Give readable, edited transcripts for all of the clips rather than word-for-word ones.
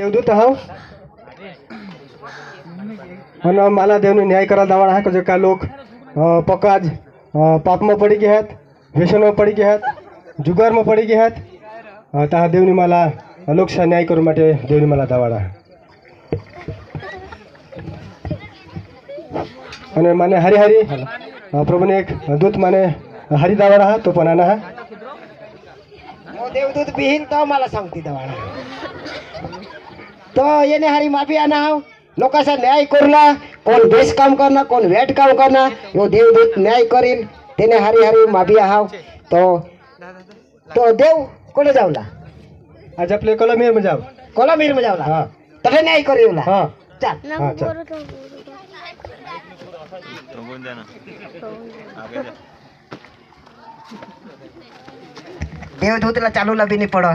देवदूत हाव અને માલા દેવનો ન્યાય કરવા દાવાળા હા કે લોક પક્કા જ પાપમાં પડી ગયા હત, વ્યસનમાં પડી ગયા હત, જુગારમાં પડી ગયા હત, તા દેવની માલા લોકસા ન્યાય કરવા માટે દેવની માલા દાવાળા અને માને હરી હરી પ્રભુને એક દૂત માને હરી દાવાળા હા तो पण आना हा देवदूत बिहीन तो मला सांगते दवाळा तो येणे हरी माफी आणा लोकांचा न्याय करना कोण बेस काम करना कोण वेट काम करना यो देवदूत न्याय करील तेने हरी हरी माफी आहाव तो देव कोणे जावला आज आपले कलमीर में जाव कोलामीर में जावला हा तसे न्याय करीवला हा चल हा चल देवदूतला चालू लबी नाही पड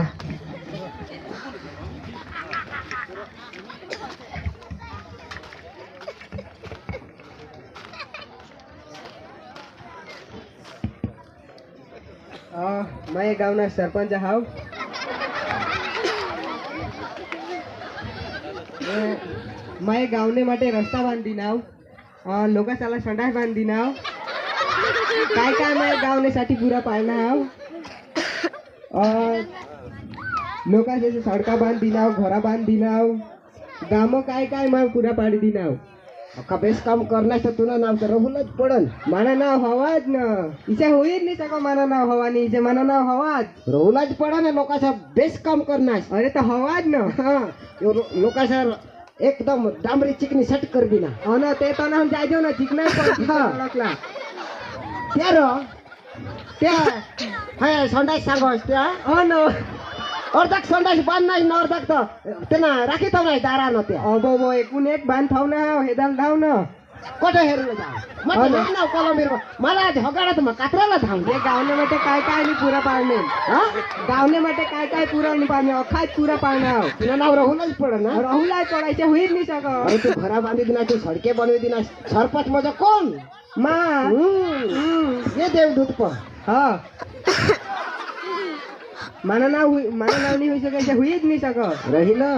मैं गावना सरपंच हाव मैं गावने માટે રસ્તા બાંધી નાવ लोकांसाला संडास बांधी नाव काय काय मैं गावने साठी पुरा पाळणा हाव लोकांचे सडका बांधी नाव घरा बांधी नाव गाम काय काय मैं पुरा पाडी दी नाव अख्खा बेस काम करणार तर तुला नाव तर रहुलच पडन माना नाव हवाच ना इसे होईल नाही सगळं माना नाव हवानी इसे माना नाव हवाच रहुलच पडन लोकांचा बेस काम करणार अरे तर हवाच ना हा लोकांचा एकदम डांबरी चिकनी सट कर दिना हो ना ते तर ना हम जायचो ना चिकना ओळखला त्या त्या हाय संडास सांगोस त्या हो ना अर्धक संडास बांध नाही ना अर्धक तर त्यांना राखी तो नाही दारा न त्या अबो बो एकूण एक बांध थाव ना हेदाल धाव ना कोठे हेरलं जा मग ना कोलंबीर मला झगडत मग कातराला धाव ये गावने માટે काय काय नहीं पूरा पाळणे हा गावने માટે काय काय पूरा नहीं पाळणे अखाच पूरा पाळणा तुला नाव रहुलच पड ना राहुला पडायचे होईल नाही सगळं अरे तू घरा बांधी दिना तू सडके बनवी दिना सरपंच माझा कोण मा ये देवदूत पण हा माना नाव नहीं होई सकायचे होईच नाही सगळं राहिलं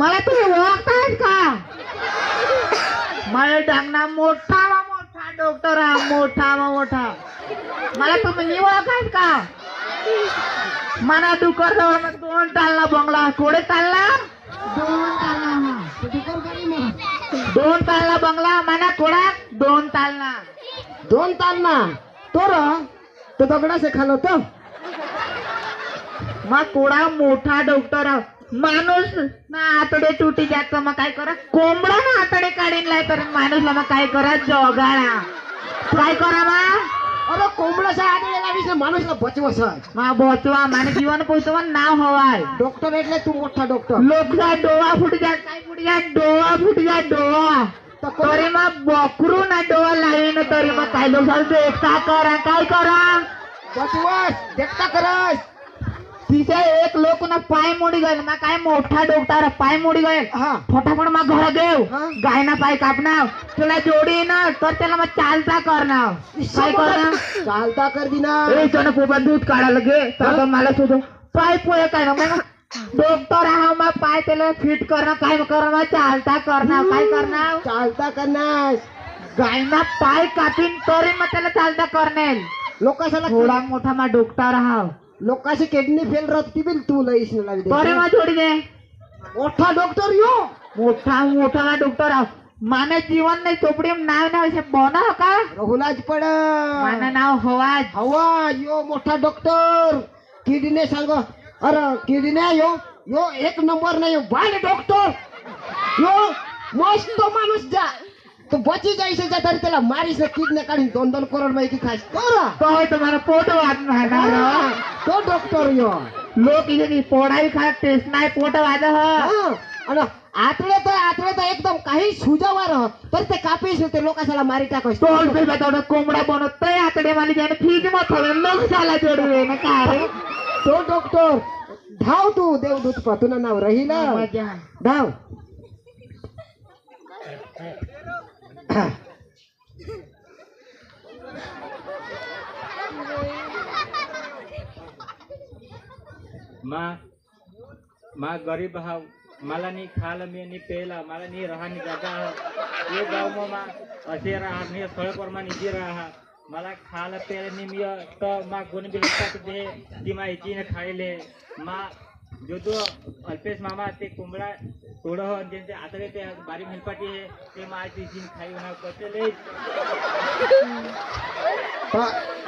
मला तुम्ही ओळखतायत का मला डांगना मोठा डॉक्टर हा मोठा मला तुम्ही नाही ओळखायत का मला डुकर जवळ 2 तालला बंगला कोडे तालला 2 तालला बंगला मना कोडा 2 तालना 2 ताल ना तो दगडा से खालो तो मग कोडा मोठा डॉक्टर माणूस ना आतडे तुटी जात मग काय करा कोंबडा ना आतडे काढीन लाय तर माणूसला मग काय करा जोगाळा काय करा मग अरे कोंबड्याचा आदळेला विषय माणूसला बचवस मग बोचवा माने जीवन पोचवा नाव हवाय डॉक्टर એટલે તું મોટા ડોક્ટર लोकचा डोळा फुट जा काय फुट जा डोळा फुट जा डोळा तरी मग बकरू ना डोळा लावीन तरी मग काय लोक एकटा करा काय करा बचवस देखता करस तिथे एक लोक ना पाय मोडी गए मग काय मोठा डॉक्टर पाय मोडी गए हा फटाफट मग घर देव हा. गायना पाय कापणार तुला जोडी ना तर त्याला मग चालता करणार काय करणार चालता कर दिना ए चना पोपा दूध काढायला गे तर मला सुद्धा पाय पोय काय ना मग डॉक्टर हा मग पाय त्याला फिट करणं काय करणं चालता करणं काय करणार चालता करनास गायना पाय कापीन तरी मग त्याला चालता करणार लोकांना थोडा मोठा मग डॉक्टर हा लोकांची किडनी फेल राहती बिल तू लईस लागली तरी मग जोडी दे मोठा डॉक्टर यो मोठा डॉक्टर हा माने जीवन नाही चोपडी नाव ना असे बोना का रहुलाज पड माना नाव हवाज हवा यो मोठा डॉक्टर किडनी सांग अरे किडनी यो एक नंबर नाही बाल डॉक्टर यो मस्त माणूस जा तो बची जायचे जा तरी त्याला मारीस किडनी काढून 2-2 करोड पैकी खास करा तो तुम्हाला पोट वाजणार तो डॉक्टर यो लोक इथे पोडाई खा टेस्ट नाही पोट वाज आणि आतळे तर एकदम काही सुजावार तर ते कापीस ते लोकांना मारी टाकस टोल पे तेवढं कोंबडा बनवतोय आतडे मला ज्याने फ्रीज मध्ये लोक झाला जोडवे ना काय तो डॉक्टर धाव तू देवदूत तुला नाव राहील मजा धाव मा गरीब हाव, मला नी खायला मी नी प्यायला मला नी राहणी जागा हाव. ये गाव मा असे राहा नी स्थळ प्रमाणे इथे राहा. मला खायला प्यायला नी मी तर मा कोणी बी हक्कात दे ती मा इचीने खायले. मा जो तो अल्पेश मामा ते कोंबडा थोडं हो त्यांचे आता ते बारी मेलपाटी आहे ते मा इचीने खाई होणार कचले.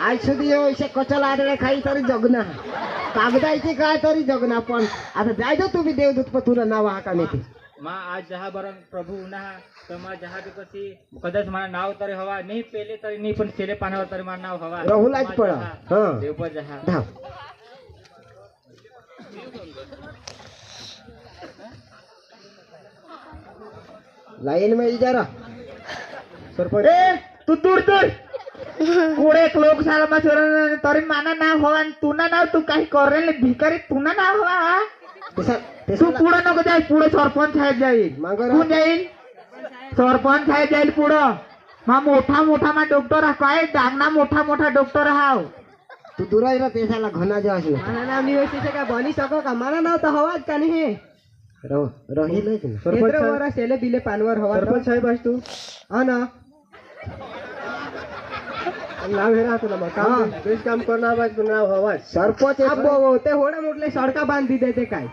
आज सुधी असे कचल आदळे खाई तरी जगना कागदायची काय तरी जगना. पण आता जायचो तुम्ही देवदूत पण तुला नाव हाका नेते मा आज जहा बरं प्रभू उन्हा तर मा जहा कशी कदाच मला नाव तरी हवा नाही पेले तरी नाही पण सेले पानावर तरी मला नाव हवा. राहुलाच पळा हा देवपर जहा धाव. लाईन में जरा सरपंच ए तू दूर दूर पुढे एक लोकशाळा सोडून तरी माना नाव हवा आणि तुना नाव तू काही करेल भिकारी तुना नाव हवा हा? तू पुढे नको जाईल पुढे सरपंच साहेब जाईल मागं कोण जाईल सरपंच साहेब जाईल पुढं मा मोठा मा डॉक्टर हा काय डांगना मोठा डॉक्टर हाव. तू दुरायला पेशाला घना जो असला माना नाव निवसीचे काय बनी सको का माना नाव तर हवाच का नाही हे राहीलच ना. सरपंच साहेब वर सेले बिले पानवर हवा सरपंच साहेब आहेस तू हा ना नाव हे राहतो ना मग काम बेस काम करणार पाहिजे तुला नाव हवाच. सरपंच आहे. अब्बो ते होडे मोठले सडका बांध दिते ते काय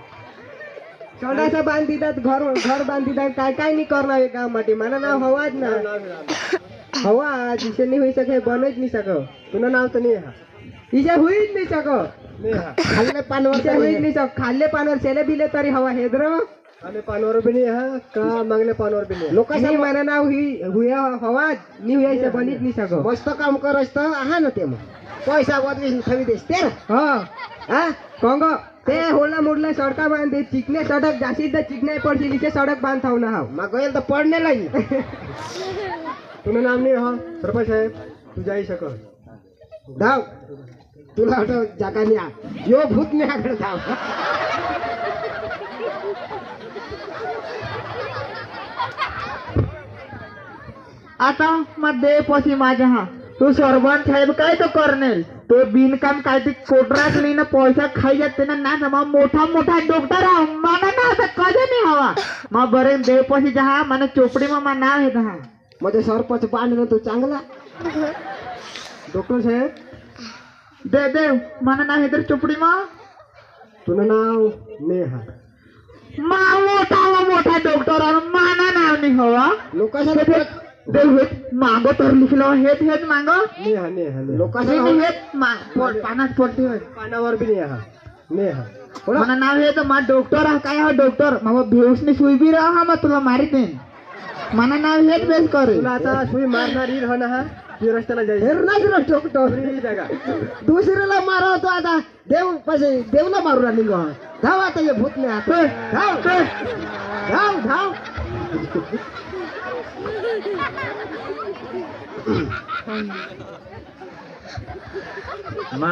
सडाचा बांध दितात घर बांध दितात काय काय नाही करणार काम मध्ये मला नाव हवाच ना हवा जिसे नाही होई सके बनच नाही सक तुला नाव तर नाही हा इसे होईच नाही सक नाही हा खाल्ले पानवर इसे होईच नाही सक खाल्ले पानवर सेले बिले तरी हवा हेद्र आले पानवर बी नाही हा का मागले पानवर बी नाही. लोक नाही मला नाव हुया हवाच नि हुया इसे बनीच नाही सक मस्त काम करस तर हा ना ते मग पैसा वादवीस खरी देस ते ना. हा कंग ते होला मोडले सडका बांध दे चिकने सडक जास्तीत चिकने पडशील इथे सडक बांध थाव ना हाव मग गईल तर पडणे नाही. तुला नाम नाही हा सरपंच साहेब तू जाई शकल. धाव तुला आठव जागा नाही आ. यो भूत नाही आकडे धाव. आता मध्ये पशी माझ्या हा तू सरपंच साहेब काय तो करनेल तो बिनकाम काय ते कोटरात ना पैसा खाई जाते ना मग मोठा डॉक्टर हा मला ना असं कधी नाही हवा मग बरे देव पशी जहा मला चोपडी मग नाव आहे हा मध्ये सरपंच बांधलं तू चांगला. डॉक्टर साहेब दे देव मला नाव आहे तर चोपडी मग तुला नाव नाही हा मोठा डॉक्टर माना नाव नाही हवा लोकांना देव हेच मागो तर लिखलो हेच मागो नाही हा नाही हा नाही. लोकांना हेच पानात पडते पानावर बी नाही हा नाही हा. मला नाव आहे तर मा डॉक्टर हा काय हा डॉक्टर मग बेहोशनी सुई बी राहा मग तुला मारी देईन मला नाव हेच बेस करे तुला आता सुई मारणार येईल हा ना हा ती रस्त्याला जाईल हेरणाच डॉक्टर ही जागा दुसऱ्याला मारवतो आता देव पाहिजे देवला मारू राहिली गो. धाव आता ये भूत नाही आता. धाव धाव धाव. मा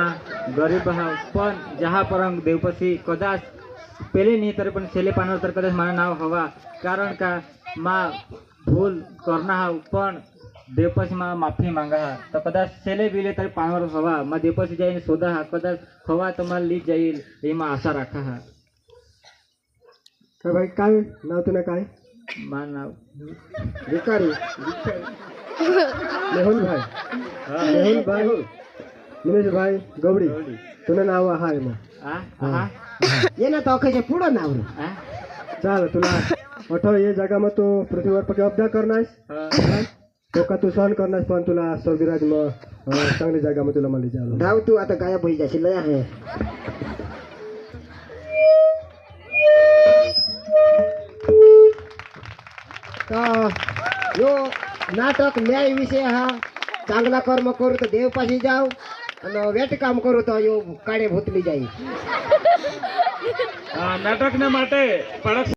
गरीब हाव पण जहा परंग देवपशी कदाच पेले नाही तरी पण सेले पानावर तर कदाच मला नाव हवा. कारण का मा भूल करना हाव पण देवपशी मा माफी मांगा हा तर कदाच सेले बिले तरी पानावर हवा मा देवपशी जाईन शोधा हा कदाच हवा तर मला लीक जाईल हे मा आशा राखा हा. तर भाई काय नाव तुला काय मा नाव भिकारी मेहुल भाई मेहुल भाई निमेश भाई गवडी तुला नाव आहे मग ये ना तो कशा पुढं नाव रे. चाल तुला अठो ये जागा मग तू पृथ्वीवर पक्की अब्दा करणार तो का तू सहन करणार पण तुला स्वर्गराज मग चांगली जागा मग तुला मला चालू धाव तू आता गायब होई जाशील लय आहे. यो नाटक न्याय विषय हा चांगला कर्म करू तर देवपाशी जाऊ आणि वेट काम करू तर यो काडे भूतली जाईल. નાટક ને માટે